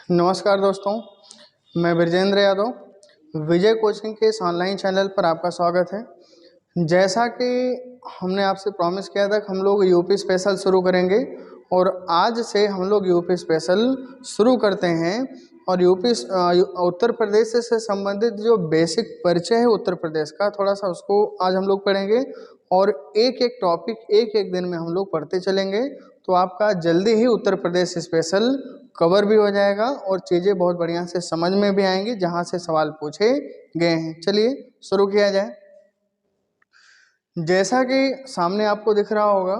नमस्कार दोस्तों, मैं ब्रजेंद्र यादव। विजय कोचिंग के इस ऑनलाइन चैनल पर आपका स्वागत है। जैसा कि हमने आपसे प्रॉमिस किया था कि हम लोग यूपी स्पेशल शुरू करेंगे और आज से हम लोग यूपी स्पेशल शुरू करते हैं। और उत्तर प्रदेश से संबंधित जो बेसिक परिचय है उत्तर प्रदेश का, थोड़ा सा उसको आज हम लोग पढ़ेंगे और एक एक टॉपिक एक एक दिन में हम लोग पढ़ते चलेंगे। तो आपका जल्दी ही उत्तर प्रदेश स्पेशल कवर भी हो जाएगा और चीज़ें बहुत बढ़िया से समझ में भी आएंगी जहाँ से सवाल पूछे गए हैं। चलिए शुरू किया जाए। जैसा कि सामने आपको दिख रहा होगा,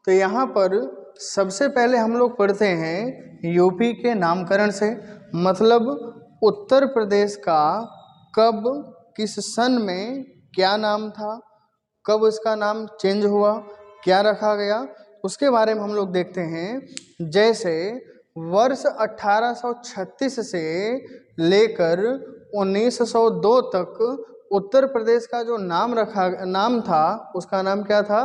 तो यहाँ पर सबसे पहले हम लोग पढ़ते हैं यूपी के नामकरण से। मतलब उत्तर प्रदेश का कब किस सन में क्या नाम था, कब उसका नाम चेंज हुआ, क्या रखा गया, उसके बारे में हम लोग देखते हैं। जैसे वर्ष 1836 से लेकर 1902 तक उत्तर प्रदेश का जो नाम था उसका नाम क्या था?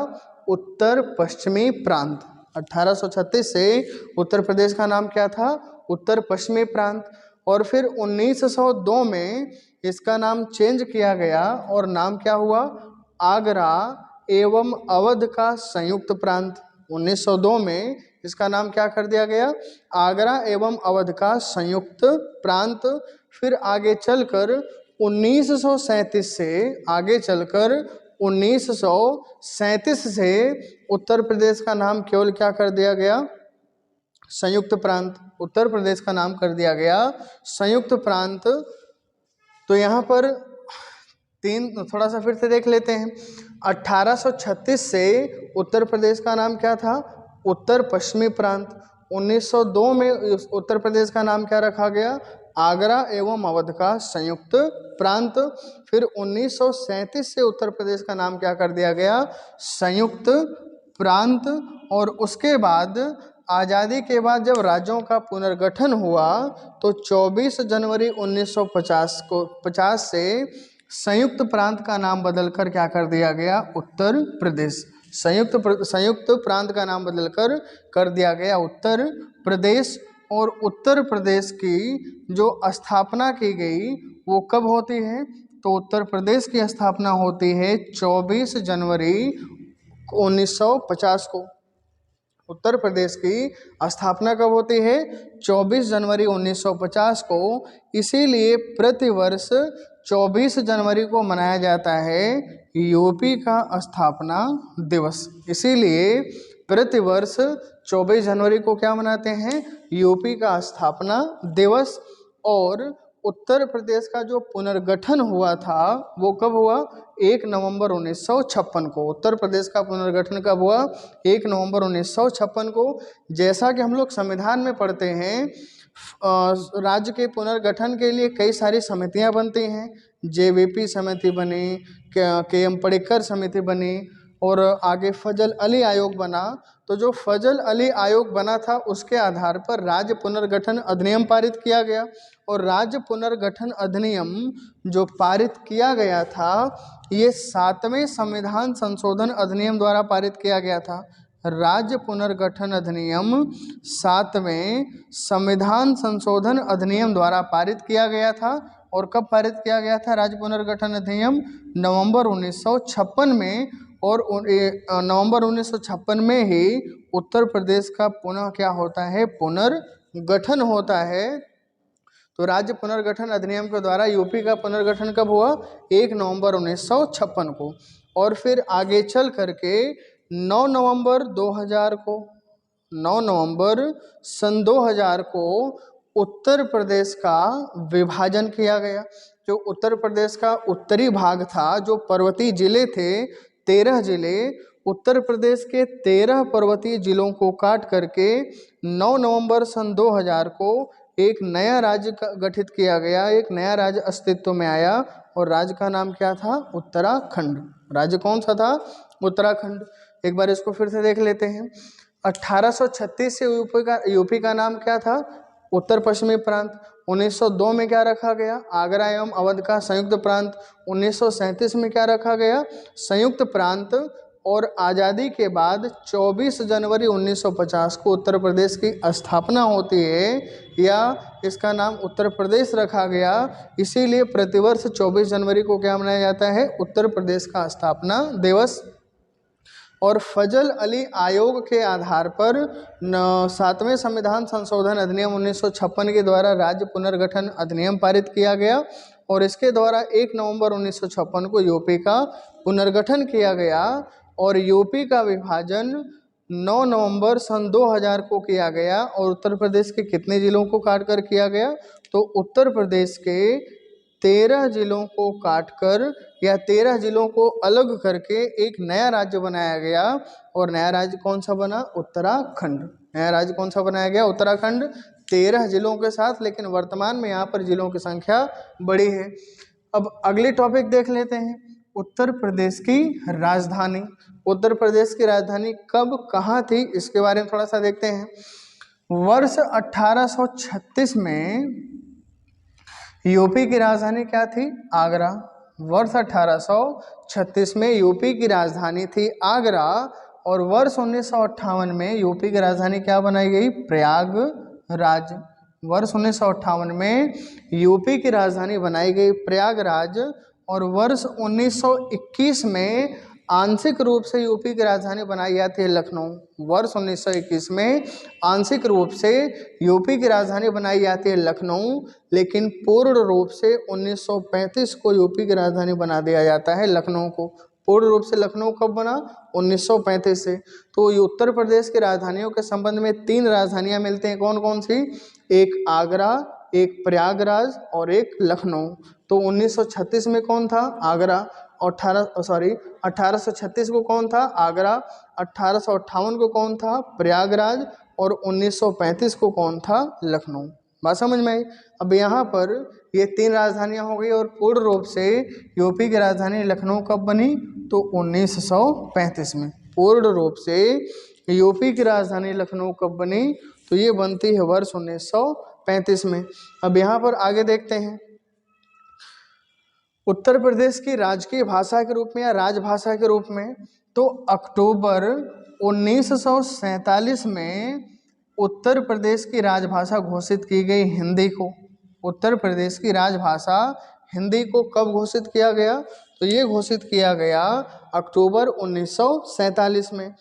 उत्तर पश्चिमी प्रांत। 1836 से उत्तर प्रदेश का नाम क्या था? उत्तर पश्चिमी प्रांत। और फिर 1902 में इसका नाम चेंज किया गया और नाम क्या हुआ? आगरा एवं अवध का संयुक्त प्रांत। 1902 में इसका नाम क्या कर दिया गया? आगरा एवं अवध का संयुक्त प्रांत। फिर आगे चलकर 1937 से उत्तर प्रदेश का नाम केवल क्या कर दिया गया? संयुक्त प्रांत। उत्तर प्रदेश का नाम कर दिया गया संयुक्त प्रांत। तो यहाँ पर थोड़ा सा फिर से देख लेते हैं। 1836 से उत्तर प्रदेश का नाम क्या था? उत्तर पश्चिमी प्रांत। 1902 में उत्तर प्रदेश का नाम क्या रखा गया? आगरा एवं अवध का संयुक्त प्रांत। फिर 1937 से उत्तर प्रदेश का नाम क्या कर दिया गया? संयुक्त प्रांत। और उसके बाद आज़ादी के बाद जब राज्यों का पुनर्गठन हुआ तो 24 जनवरी 1950 से संयुक्त प्रांत का नाम बदलकर क्या कर दिया गया? उत्तर प्रदेश। संयुक्त प्रांत का नाम बदलकर कर दिया गया उत्तर प्रदेश। और उत्तर प्रदेश की जो स्थापना की गई वो कब होती है? तो उत्तर प्रदेश की स्थापना होती है 24 जनवरी 1950 को। उत्तर प्रदेश की स्थापना कब होती है? 24 जनवरी 1950 को। इसीलिए प्रतिवर्ष 24 जनवरी को मनाया जाता है यूपी का स्थापना दिवस। इसीलिए प्रतिवर्ष 24 जनवरी को क्या मनाते हैं? यूपी का स्थापना दिवस। और उत्तर प्रदेश का जो पुनर्गठन हुआ था वो कब हुआ? 1 नवंबर 1956 को। उत्तर प्रदेश का पुनर्गठन कब हुआ? 1 नवंबर 1956 को। जैसा कि हम लोग संविधान में पढ़ते हैं, राज्य के पुनर्गठन के लिए कई सारी समितियां बनती हैं। जेवीपी समिति बनी, के.एम. पडिक्कर समिति बनी और आगे फजल अली आयोग बना। तो जो फजल अली आयोग बना था उसके आधार पर राज्य पुनर्गठन अधिनियम पारित किया गया। और राज्य पुनर्गठन अधिनियम जो पारित किया गया था ये 7वें संविधान संशोधन अधिनियम द्वारा पारित किया गया था। राज्य पुनर्गठन अधिनियम 7वें संविधान संशोधन अधिनियम द्वारा पारित किया गया था। और कब पारित किया गया था राज्य पुनर्गठन अधिनियम? नवंबर 1956 में। और नवंबर 1956 में ही उत्तर प्रदेश का पुनः क्या होता है? पुनर्गठन होता है। तो राज्य पुनर्गठन अधिनियम के द्वारा यूपी का पुनर्गठन कब हुआ? 1 नवंबर 1956 को। और फिर आगे चल करके 9 नवंबर 2000 को उत्तर प्रदेश का विभाजन किया गया। जो उत्तर प्रदेश का उत्तरी भाग था, जो पर्वतीय जिले थे, 13 जिले, उत्तर प्रदेश के 13 पर्वतीय जिलों को काट करके 9 नवंबर सन 2000 को एक नया राज्य गठित किया गया। एक नया राज्य अस्तित्व में आया और राज्य का नाम क्या था? उत्तराखंड। राज्य कौन सा था? उत्तराखंड। एक बार इसको फिर से देख लेते हैं। 1836 से यूपी का नाम क्या था? उत्तर पश्चिमी प्रांत। 1902 में क्या रखा गया? आगरा एवं अवध का संयुक्त प्रांत। 1937 में क्या रखा गया? संयुक्त प्रांत। और आज़ादी के बाद 24 जनवरी 1950 को उत्तर प्रदेश की स्थापना होती है, या इसका नाम उत्तर प्रदेश रखा गया, इसीलिए प्रतिवर्ष 24 जनवरी को क्या मनाया जाता है, उत्तर प्रदेश का स्थापना दिवस। और फजल अली आयोग के आधार पर 7वें संविधान संशोधन अधिनियम 1956 के द्वारा राज्य पुनर्गठन अधिनियम पारित किया गया, और इसके द्वारा 1 नवंबर 1956 को यूपी का पुनर्गठन किया गया, और यूपी का विभाजन 9 नवंबर सन 2000 को किया गया। और उत्तर प्रदेश के कितने जिलों को काटकर किया गया, तो उत्तर प्रदेश के 13 जिलों को काटकर या 13 जिलों को अलग करके एक नया राज्य बनाया गया, और नया राज्य कौन सा बना, उत्तराखंड। नया राज्य कौन सा बनाया गया, उत्तराखंड, 13 जिलों के साथ, लेकिन वर्तमान में यहाँ पर जिलों की संख्या बड़ी है। अब अगले टॉपिक देख लेते हैं, उत्तर प्रदेश की राजधानी। उत्तर प्रदेश की राजधानी कब कहाँ थी, इसके बारे में थोड़ा सा देखते हैं। वर्ष 1836 में यूपी की राजधानी क्या थी, आगरा। वर्ष 1836 में यूपी की राजधानी थी आगरा, और वर्ष 1958 में यूपी की राजधानी क्या बनाई गई, प्रयागराज। वर्ष 1958 में यूपी की राजधानी बनाई गई प्रयागराज, और वर्ष 1921 में आंशिक रूप से यूपी की राजधानी बनाई जाती है लखनऊ। वर्ष 1921 में आंशिक रूप से यूपी की राजधानी बनाई जाती है लखनऊ, लेकिन पूर्ण रूप से 1935 को यूपी की राजधानी बना दिया जाता है लखनऊ को। पूर्ण रूप से लखनऊ कब बना, 1935 से। तो ये उत्तर प्रदेश की राजधानियों के संबंध में 3 राजधानियां मिलते हैं, कौन कौन सी, एक आगरा, एक प्रयागराज और एक लखनऊ। तो 1936 में कौन था, आगरा। 1836 को कौन था, आगरा। 1858 को कौन था, प्रयागराज। और 1935 को कौन था, लखनऊ। बात समझ में आई। अब यहाँ पर ये 3 राजधानियाँ हो गई, और पूर्ण रूप से यूपी की राजधानी लखनऊ कब बनी, तो 1935 में। पूर्ण रूप से यूपी की राजधानी लखनऊ कब बनी, तो ये बनती है वर्ष 1935 में। अब यहाँ पर आगे देखते हैं, उत्तर प्रदेश की राजकीय भाषा के रूप में या राजभाषा के रूप में, तो अक्टूबर 1947 में उत्तर प्रदेश की राजभाषा घोषित की गई हिंदी को। उत्तर प्रदेश की राजभाषा हिंदी को कब घोषित किया गया, तो ये घोषित किया गया अक्टूबर 1947 में।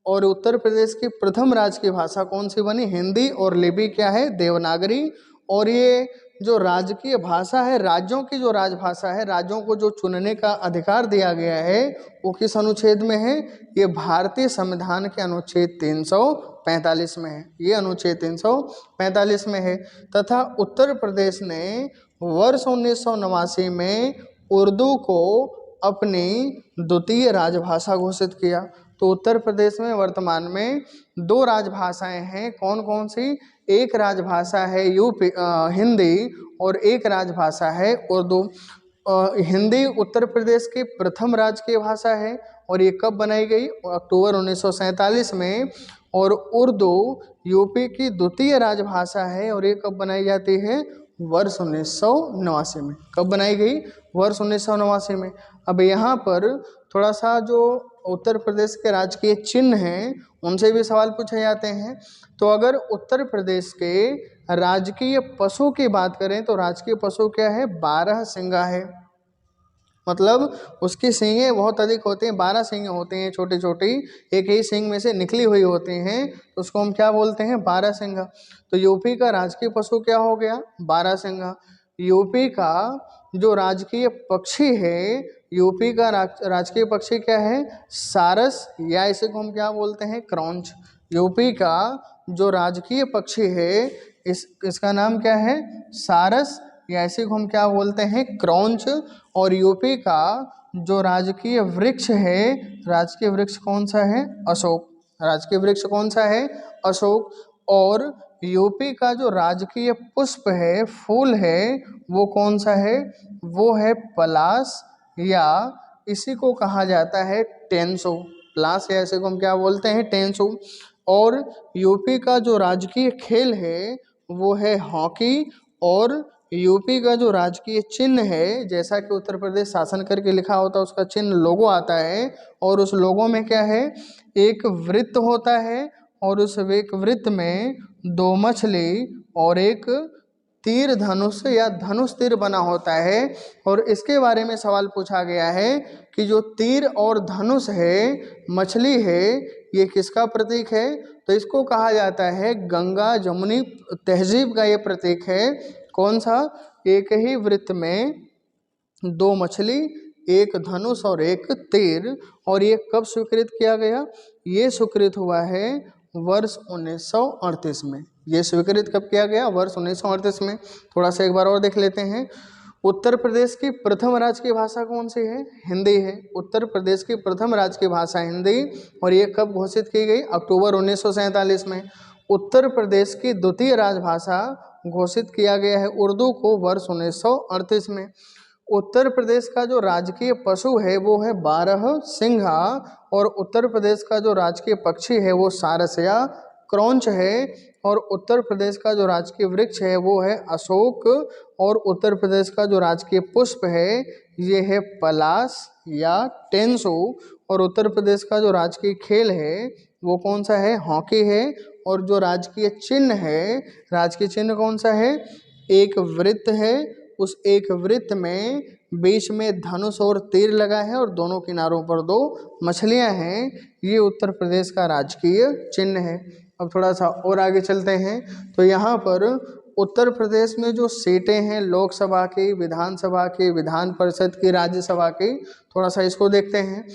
और उत्तर प्रदेश की प्रथम राजकीय भाषा कौन सी बनी, हिंदी, और लिपि क्या है, देवनागरी। और ये जो राजकीय भाषा है, राज्यों की जो राजभाषा है, राज्यों को जो चुनने का अधिकार दिया गया है, वो किस अनुच्छेद में है, ये भारतीय संविधान के अनुच्छेद 345 में है। ये अनुच्छेद 345 में है। तथा उत्तर प्रदेश ने वर्ष 1989 में उर्दू को अपनी द्वितीय राजभाषा घोषित किया। तो उत्तर प्रदेश में वर्तमान में 2 राजभाषाएं हैं, कौन कौन सी, एक राजभाषा है हिंदी, और एक राजभाषा है उर्दू। हिंदी उत्तर प्रदेश की प्रथम राजकीय भाषा है, और ये कब बनाई गई, अक्टूबर 1947 में। और उर्दू यूपी की द्वितीय राजभाषा है, और ये कब बनाई जाती है, वर्ष 1989 में। कब बनाई गई, वर्ष 1989 में। अब यहाँ पर थोड़ा सा जो उत्तर प्रदेश के राजकीय चिन्ह हैं, उनसे भी सवाल पूछे जाते हैं। तो अगर उत्तर प्रदेश के राजकीय पशु की बात करें, तो राजकीय पशु क्या है, 12 सिंगा है। मतलब उसकी सींगें बहुत अधिक होती हैं, 12 सींगें होती हैं छोटी छोटी, एक ही सींग में से निकली हुई होती हैं, तो उसको हम क्या बोलते हैं, 12 सिंगा। तो यूपी का राजकीय पशु क्या हो गया, 12 सिंगा। यूपी का जो राजकीय पक्षी है, यूपी का राजकीय पक्षी क्या है, सारस, या इसे को हम क्या बोलते हैं, क्रौंच। यूपी का जो राजकीय पक्षी है, इसका नाम क्या है, सारस, या इसे को हम क्या बोलते हैं, क्रौंच। और यूपी का जो राजकीय वृक्ष है, राजकीय वृक्ष कौन सा है, अशोक। राजकीय वृक्ष कौन सा है, अशोक। और यूपी का जो राजकीय पुष्प है, फूल है, वो कौन सा है, वो है पलाश, या इसी को कहा जाता है टेंसो। पलाश, या इसे को हम क्या बोलते हैं, टेंसो। और यूपी का जो राजकीय खेल है, वो है हॉकी। और यूपी का जो राजकीय चिन्ह है, जैसा कि उत्तर प्रदेश शासन करके लिखा होता है उसका चिन्ह लोगो आता है, और उस लोगो में क्या है, एक वृत्त होता है, और उस एक वृत्त में दो मछली और एक तीर धनुष या धनुष तीर बना होता है। और इसके बारे में सवाल पूछा गया है कि जो तीर और धनुष है, मछली है, ये किसका प्रतीक है? तो इसको कहा जाता है गंगा जमुनी तहजीब का ये प्रतीक है। कौन सा? एक ही वृत्त में दो मछली, एक धनुष और एक तीर। और ये कब स्वीकृत किया गया? ये स्वीकृत हुआ है वर्ष 1938 में। ये स्वीकृत कब किया गया? वर्ष 1938 में। थोड़ा सा एक बार और देख लेते हैं। उत्तर प्रदेश की प्रथम राजकीय भाषा कौन सी है? हिंदी है। उत्तर प्रदेश की प्रथम राजकीय भाषा हिंदी। और ये कब घोषित की गई? अक्टूबर 1947 में। उत्तर प्रदेश की द्वितीय राजभाषा घोषित किया गया है उर्दू को वर्ष 1938 में। उत्तर प्रदेश का जो राजकीय पशु है वो है बारहसिंघा, और उत्तर प्रदेश का जो राजकीय पक्षी है वो सारस या क्रौंच है। और उत्तर प्रदेश का जो राजकीय वृक्ष है वो है अशोक, और उत्तर प्रदेश का जो राजकीय पुष्प है ये है पलाश या टेंसू। और उत्तर प्रदेश का जो राजकीय खेल है वो कौन सा है? हॉकी है। और जो राजकीय चिन्ह है, राजकीय चिन्ह कौन सा है? एक वृत्त है, उस एक वृत्त में बीच में धनुष और तीर लगा है और दोनों किनारों पर दो मछलियां हैं। ये उत्तर प्रदेश का राजकीय चिन्ह है। अब थोड़ा सा और आगे चलते हैं। तो यहाँ पर उत्तर प्रदेश में जो सीटें हैं लोकसभा की, विधानसभा की, विधान परिषद की, राज्यसभा की, थोड़ा सा इसको देखते हैं।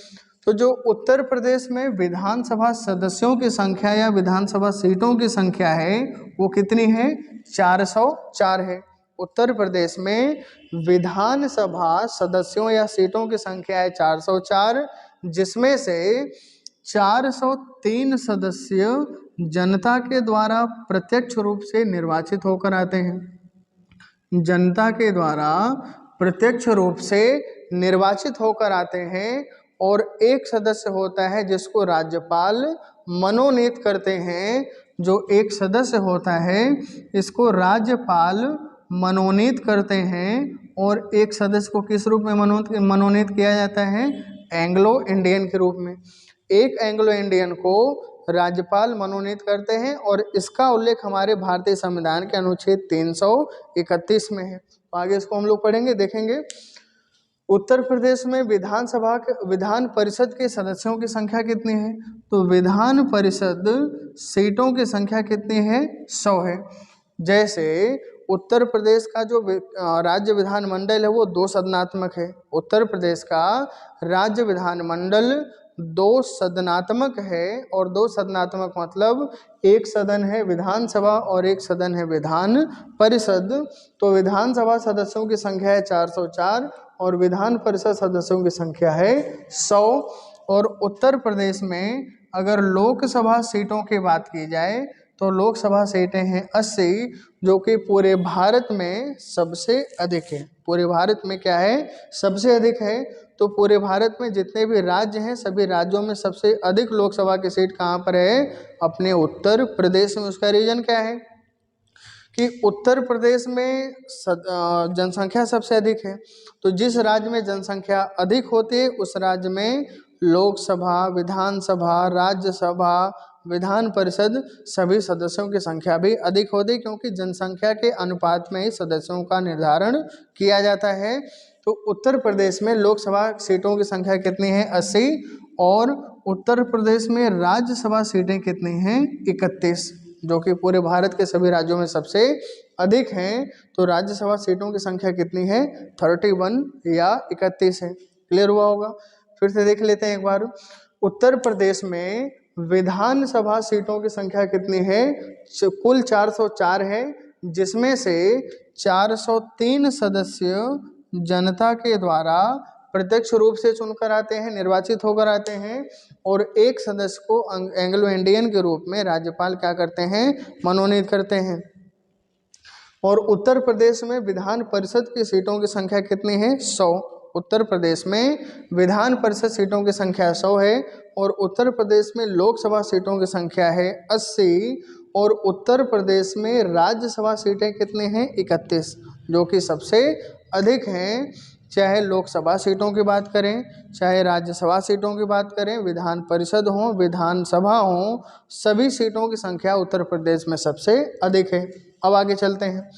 तो जो उत्तर प्रदेश में विधानसभा सदस्यों की संख्या या विधानसभा सीटों की संख्या है वो कितनी है? 404 है। उत्तर प्रदेश में विधानसभा सदस्यों या सीटों की संख्या है 404, जिसमें से 403 सदस्य जनता के द्वारा प्रत्यक्ष रूप से निर्वाचित होकर आते हैं। जनता के द्वारा प्रत्यक्ष रूप से निर्वाचित होकर आते हैं। और एक सदस्य होता है जिसको राज्यपाल मनोनीत करते हैं। जो एक सदस्य होता है इसको राज्यपाल मनोनीत करते हैं। और एक सदस्य को किस रूप में मनोनीत किया जाता है? एंग्लो इंडियन के रूप में। एक एंग्लो इंडियन को राज्यपाल मनोनीत करते हैं, और इसका उल्लेख हमारे भारतीय संविधान के अनुच्छेद 331 में है। तो आगे इसको हम लोग पढ़ेंगे, देखेंगे। उत्तर प्रदेश में विधान परिषद के सदस्यों की संख्या कितनी है? तो विधान परिषद सीटों की संख्या कितनी है? 100 है। जैसे उत्तर प्रदेश का जो राज्य विधानमंडल है वो 2 सदनात्मक है। उत्तर प्रदेश का राज्य विधानमंडल 2 सदनात्मक है। और 2 सदनात्मक मतलब एक सदन है विधानसभा और एक सदन है विधान परिषद। तो विधानसभा सदस्यों की संख्या है 404 और विधान परिषद सदस्यों की संख्या है 100। और उत्तर प्रदेश में अगर लोकसभा सीटों की बात की जाए तो लोकसभा सीटें हैं 80, जो कि पूरे भारत में सबसे अधिक है। पूरे भारत में क्या है? सबसे अधिक है। तो पूरे भारत में जितने भी राज्य हैं सभी राज्यों में सबसे अधिक लोकसभा की सीट कहाँ पर है? अपने उत्तर प्रदेश में। उसका रीजन क्या है कि उत्तर प्रदेश में जनसंख्या सबसे अधिक है। तो जिस राज्य में जनसंख्या अधिक होती है उस राज्य में लोकसभा, विधानसभा, राज्यसभा, विधान परिषद सभी सदस्यों की संख्या भी अधिक होती है, क्योंकि जनसंख्या के अनुपात में ही सदस्यों का निर्धारण किया जाता है। तो उत्तर प्रदेश में लोकसभा सीटों की संख्या कितनी है? 80। और उत्तर प्रदेश में राज्यसभा सीटें कितनी हैं? 31, जो कि पूरे भारत के सभी राज्यों में सबसे अधिक हैं। तो राज्यसभा सीटों की संख्या कितनी है? 31 या 31 है। क्लियर हुआ होगा? फिर से देख लेते हैं एक बार। उत्तर प्रदेश में विधानसभा सीटों की संख्या कितनी है? कुल 404 है, जिसमें से 403 सदस्य जनता के द्वारा प्रत्यक्ष रूप से चुनकर आते हैं, निर्वाचित होकर आते हैं। और एक सदस्य को एंग्लो इंडियन के रूप में राज्यपाल क्या करते हैं? मनोनीत करते हैं। और उत्तर प्रदेश में विधान परिषद की सीटों की संख्या कितनी है? 100। उत्तर प्रदेश में विधान परिषद सीटों की संख्या 100 है। और उत्तर प्रदेश में लोकसभा सीटों की संख्या है 80। और उत्तर प्रदेश में राज्यसभा सीटें कितनी हैं? 31। जो कि सबसे अधिक हैं। चाहे लोकसभा सीटों की बात करें, चाहे राज्यसभा सीटों की बात करें, विधान परिषद हो, विधानसभा हो, सभी सीटों की संख्या उत्तर प्रदेश में सबसे अधिक है। अब आगे चलते हैं।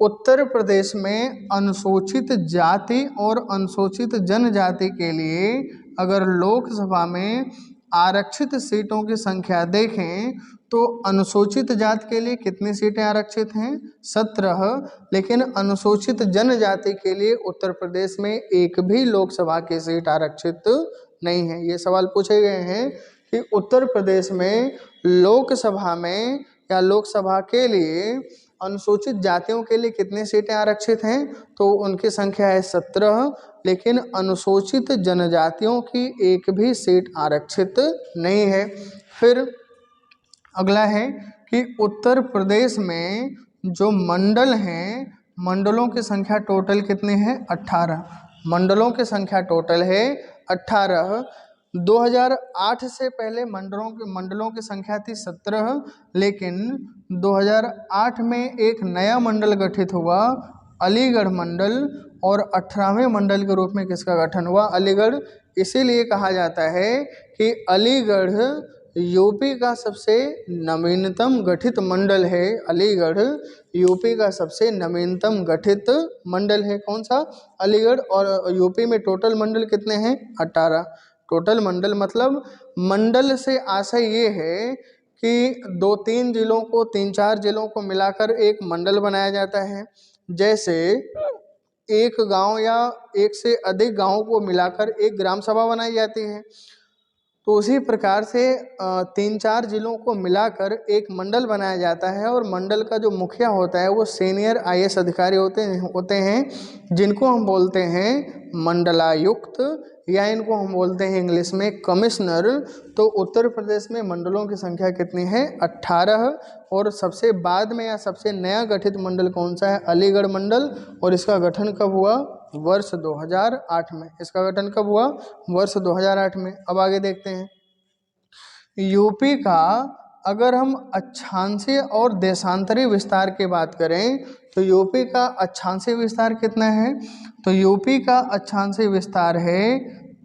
उत्तर प्रदेश में अनुसूचित जाति और अनुसूचित जनजाति के लिए अगर लोकसभा में आरक्षित सीटों की संख्या देखें तो अनुसूचित जाति के लिए कितनी सीटें आरक्षित हैं? 17। लेकिन अनुसूचित जनजाति के लिए उत्तर प्रदेश में एक भी लोकसभा की सीट आरक्षित नहीं है। ये सवाल पूछे गए हैं कि उत्तर प्रदेश में लोकसभा में या लोकसभा के लिए अनुसूचित जातियों के लिए कितनी सीटें आरक्षित हैं? तो उनकी संख्या है 17, लेकिन अनुसूचित जनजातियों की एक भी सीट आरक्षित नहीं है। फिर अगला है कि उत्तर प्रदेश में जो मंडल हैं, मंडलों की संख्या टोटल कितनी है? 18। मंडलों की संख्या टोटल है 18। 2008 से पहले मंडलों की संख्या थी 17, लेकिन 2008 में एक नया मंडल गठित हुआ, अलीगढ़ मंडल, और 18वें मंडल के रूप में किसका गठन हुआ? अलीगढ़। इसीलिए कहा जाता है कि अलीगढ़ यूपी का सबसे नवीनतम गठित मंडल है। अलीगढ़ यूपी का सबसे नवीनतम गठित मंडल है। कौन सा? अलीगढ़। और यूपी में टोटल मंडल कितने हैं? 18। टोटल मंडल मतलब मंडल से आशय ये है कि 2-3 जिलों को, 3-4 जिलों को मिलाकर एक मंडल बनाया जाता है। जैसे एक गांव या एक से अधिक गांवों को मिलाकर एक ग्राम सभा बनाई जाती है, तो उसी प्रकार से 3-4 जिलों को मिलाकर एक मंडल बनाया जाता है। और मंडल का जो मुखिया होता है वो सीनियर IAS अधिकारी होते हैं, जिनको हम बोलते हैं मंडलायुक्त, या इनको हम बोलते हैं इंग्लिश में कमिश्नर। तो उत्तर प्रदेश में मंडलों की संख्या कितनी है? 18। और सबसे बाद में या सबसे नया गठित मंडल कौन सा है? अलीगढ़ मंडल। और इसका गठन कब हुआ? वर्ष 2008 में। इसका गठन कब हुआ? वर्ष 2008 में। अब आगे देखते हैं। यूपी का अगर हम अक्षांशीय और देशांतरी विस्तार की बात करें तो यूपी का अक्षांशीय विस्तार कितना है? तो यूपी का अक्षांशीय विस्तार है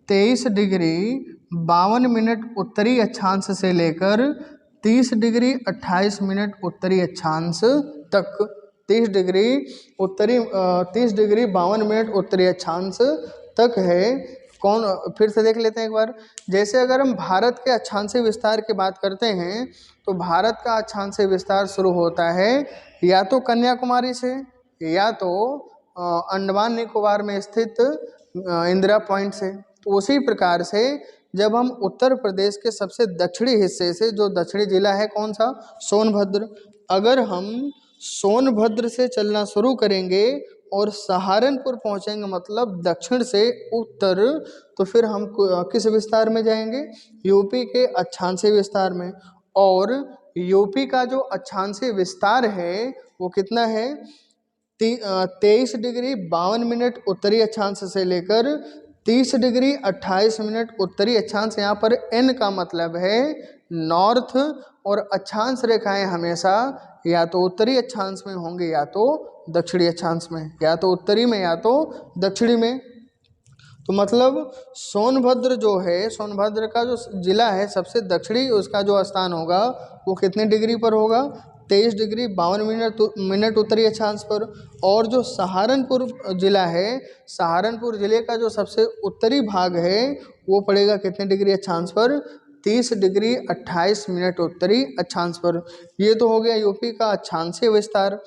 23 डिग्री 52 मिनट उत्तरी अक्षांश से लेकर 30 डिग्री 28 मिनट उत्तरी अक्षांश तक। 30 डिग्री 52 मिनट उत्तरी अक्षांश तक है। कौन? फिर से देख लेते हैं एक बार। जैसे अगर हम भारत के अक्षांशीय विस्तार की बात करते हैं तो भारत का अक्षांशीय विस्तार शुरू होता है या तो कन्याकुमारी से, या तो अंडमान निकोबार में स्थित इंदिरा पॉइंट से। तो उसी प्रकार से जब हम उत्तर प्रदेश के सबसे दक्षिणी हिस्से से, जो दक्षिणी जिला है कौन सा? सोनभद्र। अगर हम सोनभद्र से चलना शुरू करेंगे और सहारनपुर पहुंचेंगे, मतलब दक्षिण से उत्तर, तो फिर हम किस विस्तार में जाएंगे? यूपी के अक्षांशीय विस्तार में। और यूपी का जो अक्षांशीय विस्तार है वो कितना है? 23 डिग्री 52 मिनट उत्तरी अक्षांश से लेकर 30 डिग्री 28 मिनट उत्तरी अक्षांश। यहाँ पर N का मतलब है नॉर्थ, और अक्षांश रेखाएं हमेशा या तो उत्तरी अक्षांश में होंगे या तो दक्षिणी अक्षांश में, या तो उत्तरी में या तो दक्षिणी में। तो मतलब सोनभद्र जो है, सोनभद्र का जो जिला है सबसे दक्षिणी, उसका जो स्थान होगा वो कितने डिग्री पर होगा? 23 डिग्री 52 मिनट उत्तरी अक्षांश पर। और जो सहारनपुर जिला है, सहारनपुर जिले का जो सबसे उत्तरी भाग है वो पड़ेगा कितने डिग्री अक्षांश पर? 30 डिग्री 28 मिनट उत्तरी अक्षांश पर। ये तो हो गया यूपी का अक्षांशीय विस्तार।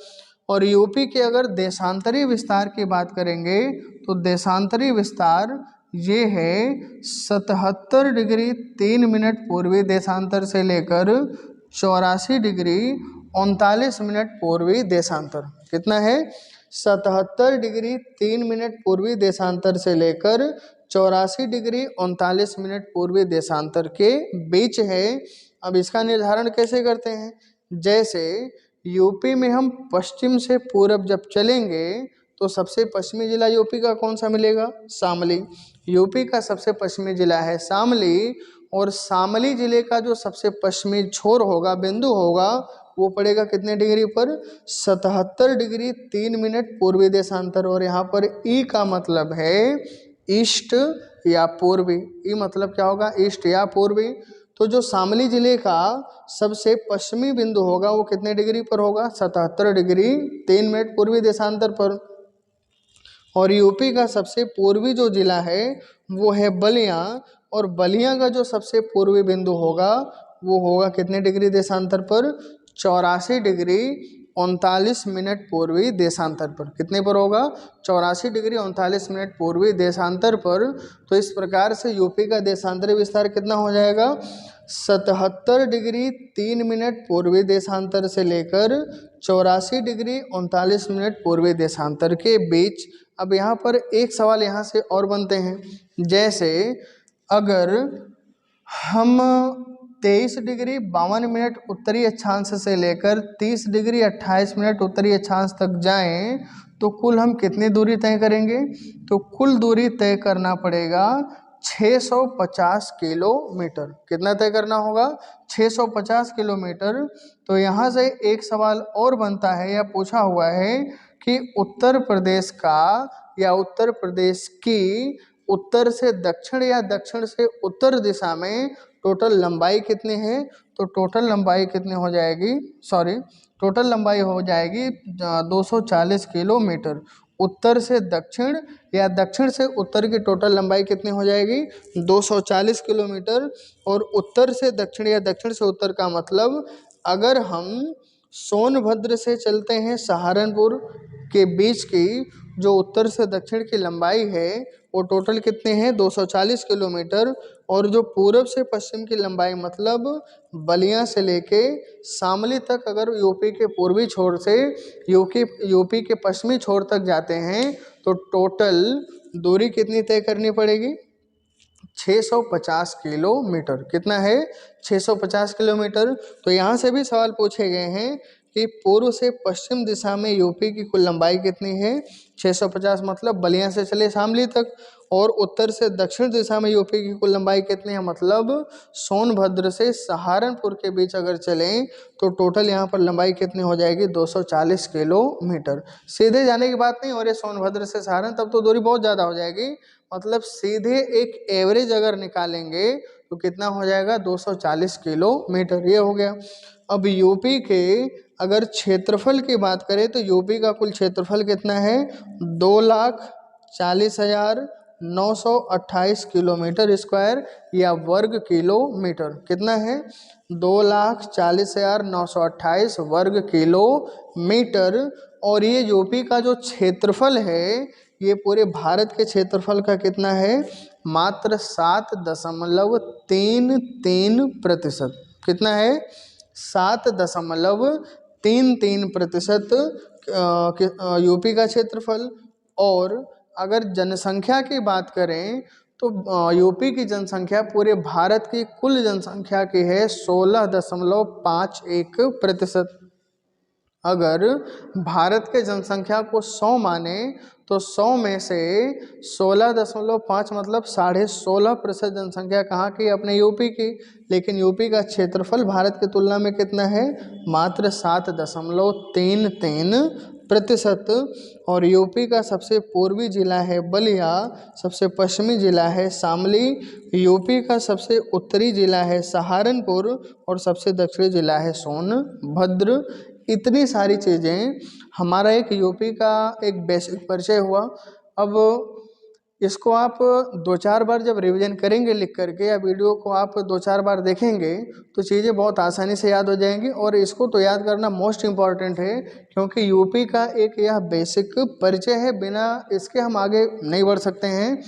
और यूपी के अगर देशांतरी विस्तार की बात करेंगे तो देशांतरी विस्तार ये है 77 डिग्री 3 मिनट पूर्वी देशांतर से लेकर 84 डिग्री 39 मिनट पूर्वी देशांतर। कितना है? 77 डिग्री 3 मिनट पूर्वी देशांतर से लेकर 84 डिग्री 39 मिनट पूर्वी देशांतर के बीच है। अब इसका निर्धारण कैसे करते हैं? जैसे यूपी में हम पश्चिम से पूरब जब चलेंगे तो सबसे पश्चिमी जिला यूपी का कौन सा मिलेगा? शामली। यूपी का सबसे पश्चिमी जिला है शामली, और शामली जिले का जो सबसे पश्चिमी छोर होगा, बिंदु होगा, वो पड़ेगा कितने डिग्री पर, 77 डिग्री 3 मिनट पूर्वी देशांतर। और यहाँ पर ई का मतलब है ईस्ट या पूर्वी। ई मतलब क्या होगा, ईस्ट या पूर्वी। तो जो शामली जिले का सबसे पश्चिमी बिंदु होगा वो कितने डिग्री पर होगा, 77 डिग्री 3 मिनट पूर्वी देशांतर पर। और यूपी का सबसे पूर्वी जो जिला है वो है बलिया, और बलिया का जो सबसे पूर्वी बिंदु होगा वो होगा कितने डिग्री देशांतर पर, 84 डिग्री 39 मिनट पूर्वी देशांतर पर। कितने पर होगा, 84 डिग्री 39 मिनट पूर्वी देशांतर पर। तो इस प्रकार से यूपी का देशांतरी विस्तार कितना हो जाएगा, 77 डिग्री 3 मिनट पूर्वी देशांतर से लेकर 84 डिग्री 39 मिनट पूर्वी देशांतर के बीच। अब यहाँ पर एक सवाल यहाँ से और बनते हैं, जैसे अगर हम 23 डिग्री 52 मिनट उत्तरी अक्षांश से लेकर 30 डिग्री 28 मिनट उत्तरी अक्षांश तक जाएं तो कुल हम कितनी दूरी तय करेंगे, तो कुल दूरी तय करना पड़ेगा 650 किलोमीटर। कितना तय करना होगा, 650 किलोमीटर। तो यहाँ से एक सवाल और बनता है या पूछा हुआ है कि उत्तर प्रदेश का या उत्तर प्रदेश की उत्तर से दक्षिण या दक्षिण से उत्तर दिशा में टोटल लंबाई कितनी है, तो टोटल लंबाई कितनी हो जाएगी, टोटल लंबाई हो जाएगी 240 किलोमीटर। उत्तर से दक्षिण या दक्षिण से उत्तर की टोटल लंबाई कितनी हो जाएगी, 240 किलोमीटर। और उत्तर से दक्षिण या दक्षिण से उत्तर का मतलब, अगर हम सोनभद्र से चलते हैं सहारनपुर के बीच की जो उत्तर से दक्षिण की लंबाई है वो टोटल कितने हैं, 240 किलोमीटर। और जो पूरब से पश्चिम की लंबाई मतलब बलिया से लेके शामली तक अगर यूपी के पूर्वी छोर से यूपी के पश्चिमी छोर तक जाते हैं तो टोटल दूरी कितनी तय करनी पड़ेगी, 650 किलोमीटर। कितना है, 650 किलोमीटर। तो यहाँ से भी सवाल पूछे गए हैं कि पूर्व से पश्चिम दिशा में यूपी की कुल लंबाई कितनी है, 650 मतलब बलिया से चले शामली तक। और उत्तर से दक्षिण दिशा में यूपी की कुल लंबाई कितनी है, मतलब सोनभद्र से सहारनपुर के बीच अगर चलें तो टोटल यहाँ पर लंबाई कितनी हो जाएगी, 240 किलोमीटर। सीधे जाने की बात नहीं हो रही सोनभद्र से सहारन, तब तो दूरी बहुत ज़्यादा हो जाएगी। मतलब सीधे एक एवरेज अगर निकालेंगे तो कितना हो जाएगा, 240 किलोमीटर। ये हो गया। अब यूपी के अगर क्षेत्रफल की बात करें तो यूपी का कुल क्षेत्रफल कितना है, 2,40,928 किलोमीटर स्क्वायर या वर्ग किलोमीटर। कितना है, 2,40,928 वर्ग किलोमीटर। और ये यूपी का जो क्षेत्रफल है ये पूरे भारत के क्षेत्रफल का कितना है, मात्र 7.33%। कितना है, 7.33% यूपी का क्षेत्रफल। और अगर जनसंख्या की बात करें तो यूपी की जनसंख्या पूरे भारत की कुल जनसंख्या की है 16.51%। अगर भारत के जनसंख्या को 100 माने तो 100 में से 16.5 मतलब 16.5% जनसंख्या कहाँ की, अपने यूपी की। लेकिन यूपी का क्षेत्रफल भारत की तुलना में कितना है, मात्र 7.33%। और यूपी का सबसे पूर्वी जिला है बलिया, सबसे पश्चिमी जिला है शामली, यूपी का सबसे उत्तरी जिला है सहारनपुर और सबसे दक्षिणी जिला है सोनभद्र। इतनी सारी चीज़ें हमारा एक यूपी का एक बेसिक परिचय हुआ। अब इसको आप 2-4 बार जब रिवीजन करेंगे लिख करके या वीडियो को आप 2-4 बार देखेंगे तो चीज़ें बहुत आसानी से याद हो जाएंगी। और इसको तो याद करना मोस्ट इम्पॉर्टेंट है क्योंकि यूपी का एक यह बेसिक परिचय है, बिना इसके हम आगे नहीं बढ़ सकते हैं।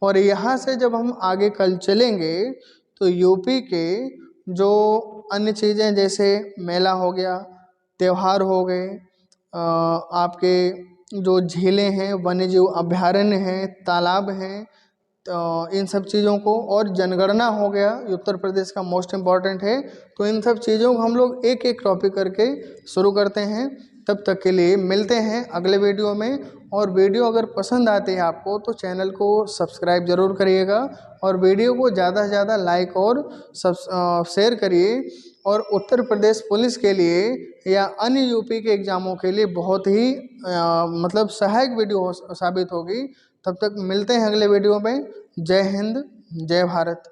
और यहाँ से जब हम आगे कल चलेंगे तो यूपी के जो अन्य चीज़ें जैसे मेला हो गया, त्योहार हो गए, आपके जो झीलें हैं, वन्यजीव अभयारण्य हैं, तालाब हैं, तो इन सब चीज़ों को, और जनगणना हो गया उत्तर प्रदेश का मोस्ट इम्पॉर्टेंट है। तो इन सब चीज़ों को हम लोग एक एक टॉपिक करके शुरू करते हैं। तब तक के लिए मिलते हैं अगले वीडियो में। और वीडियो अगर पसंद आती है आपको तो चैनल को सब्सक्राइब ज़रूर करिएगा और वीडियो को ज़्यादा से ज़्यादा लाइक और शेयर करिए। और उत्तर प्रदेश पुलिस के लिए या अन्य यूपी के एग्ज़ामों के लिए बहुत ही मतलब सहायक वीडियो साबित होगी। तब तक मिलते हैं अगले वीडियो में। जय हिंद, जय भारत।